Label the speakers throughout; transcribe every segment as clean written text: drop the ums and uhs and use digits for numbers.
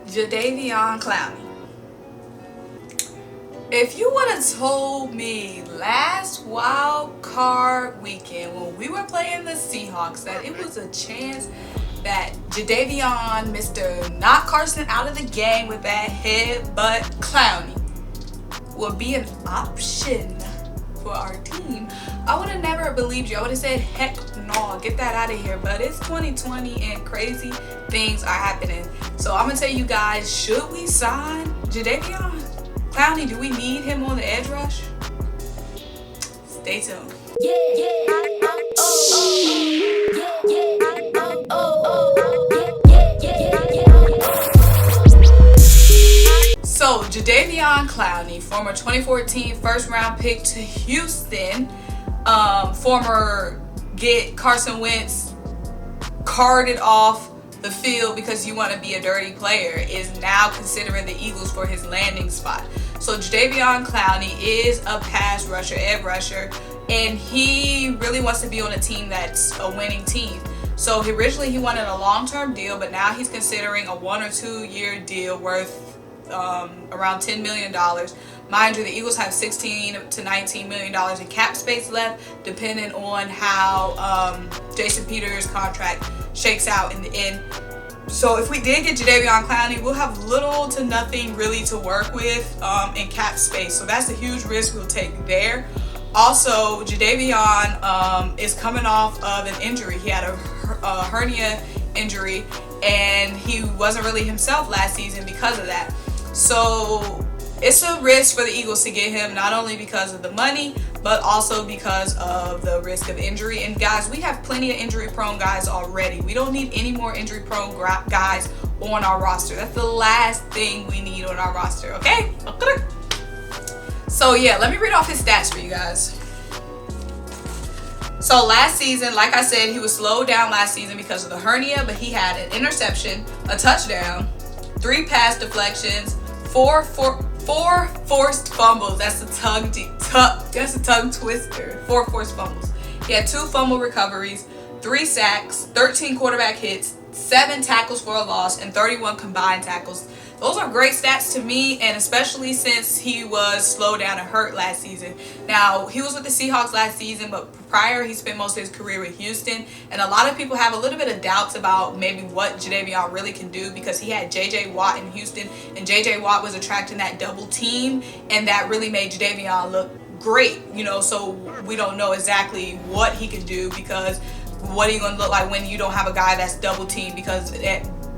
Speaker 1: Jadeveon Clowney. If you would have told me last wild card weekend when we were playing the Seahawks that it was a chance that Jadeveon, Mr. Knock Carson out of the game with that head butt Clowney, would be an option for our team, I would have never believed you. I would have said, heck no, get that out of here. But it's 2020 and crazy things are happening. So I'm going to tell you guys, should we sign Jadeveon Clowney? Do we need him on the edge rush? Stay tuned. So Jadeveon Clowney, former 2014 first round pick to Houston, former get Carson Wentz carted off the field because you want to be a dirty player, is now considering the Eagles for his landing spot. So Jadeveon Clowney is a pass rusher, edge rusher, and he really wants to be on a team that's a winning team. So originally he wanted a long-term deal, but now he's considering a 1 or 2 year deal worth around $10 million. Mind you, the Eagles have $16 to $19 million in cap space left, depending on how Jason Peters' contract shakes out in the end. So if we did get Jadeveon Clowney, we'll have little to nothing really to work with in cap space. So that's a huge risk we'll take there. Also, Jadeveon is coming off of an injury. He had a hernia injury, and he wasn't really himself last season because of that. So it's a risk for the Eagles to get him, not only because of the money, but also because of the risk of injury. And guys, we have plenty of injury-prone guys already. We don't need any more injury-prone guys on our roster. That's the last thing we need on our roster, okay? So yeah, let me read off his stats for you guys. So last season, like I said, he was slowed down last season because of the hernia, but he had an interception, a touchdown, 3 pass deflections, 4 forced fumbles. That's a tongue twister. 4 forced fumbles. He had 2 fumble recoveries, 3 sacks, 13 quarterback hits, 7 tackles for a loss, and 31 combined tackles. Those are great stats to me, and especially since he was slowed down and hurt last season. Now, he was with the Seahawks last season, but prior, he spent most of his career with Houston. And a lot of people have a little bit of doubts about maybe what Jadeveon really can do, because he had J.J. Watt in Houston, and J.J. Watt was attracting that double team, and that really made Jadeveon look great, so we don't know exactly what he can do, because what are you going to look like when you don't have a guy that's double teamed, because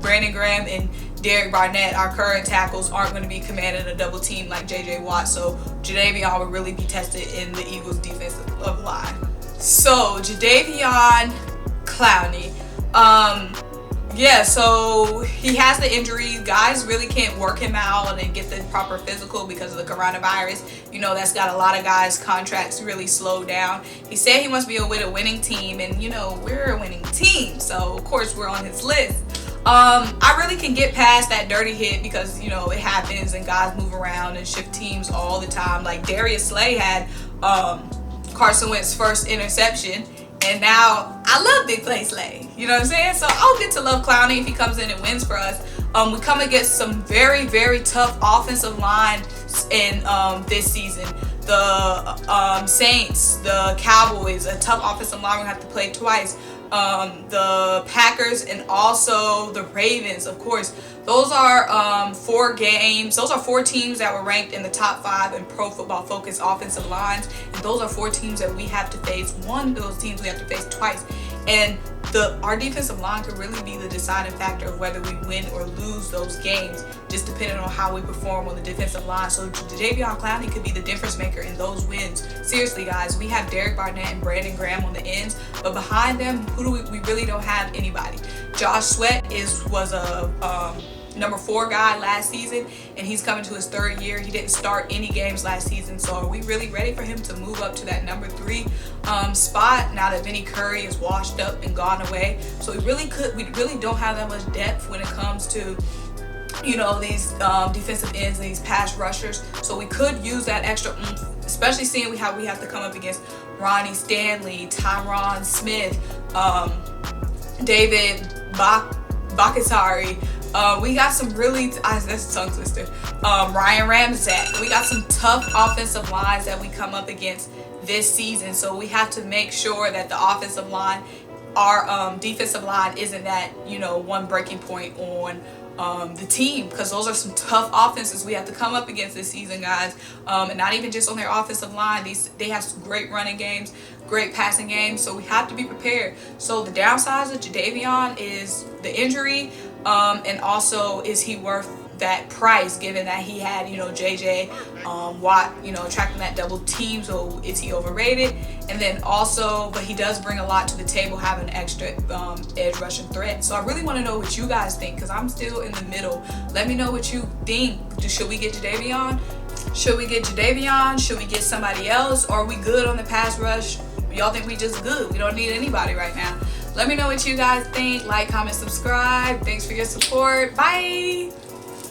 Speaker 1: Brandon Graham and Derek Barnett, our current tackles, aren't going to be commanding a double team like J.J. Watt. So Jadeveon will really be tested in the Eagles' defensive line. So Jadeveon Clowney, so he has the injury. Guys really can't work him out and get the proper physical because of the coronavirus. That's got a lot of guys' contracts really slowed down. He said he wants to be with a winning team, and we're a winning team, so of course we're on his list. I really can get past that dirty hit because, it happens and guys move around and shift teams all the time. Like Darius Slay had Carson Wentz's first interception, and now I love Big Play Slay. You know what I'm saying? So I'll get to love Clowney if he comes in and wins for us. We come against some very, very tough offensive line in this season. The Saints, the Cowboys, a tough offensive line we're going to have to play twice. The Packers, and also the Ravens, of course. Those are 4 games. Those are 4 teams that were ranked in the top 5 in Pro Football Focus offensive lines. And those are 4 teams that we have to face. One of those teams we have to face twice. And our defensive line could really be the deciding factor of whether we win or lose those games, just depending on how we perform on the defensive line. So Jadeveon Clowney could be the difference maker in those wins. Seriously, guys, we have Derek Barnett and Brandon Graham on the ends, but behind them, we really don't have anybody. Josh Sweat was a number 4 guy last season, and he's coming to his 3rd year. He didn't start any games last season, so are we really ready for him to move up to that number 3 spot now that Vinny Curry is washed up and gone away? So we really don't have that much depth when it comes to these defensive ends and these pass rushers. So we could use that extra oomph, especially seeing how we have to come up against Ronnie Stanley, Tyron Smith, David Bakatari, We got some really, that's a tongue twister. Ryan Ramczyk. We got some tough offensive lines that we come up against this season. So we have to make sure that the offensive line, our defensive line isn't that, you know, one breaking point on the team, because those are some tough offenses we have to come up against this season, guys. And not even just on their offensive line. They have some great running games, great passing games, so we have to be prepared. So the downsides of Jadeveon is the injury, and also, is he worth that price, given that he had, you know, JJ Watt, you know, attracting that double team. So is he overrated? And then also, but he does bring a lot to the table, having an extra edge rushing threat. So I really want to know what you guys think, because I'm still in the middle. Let me know what you think. Should we get Jadeveon? Should we get Jadeveon? Should we get somebody else? Or are we good on the pass rush? Y'all think we just good? We don't need anybody right now. Let me know what you guys think. Like, comment, subscribe. Thanks for your support. Bye.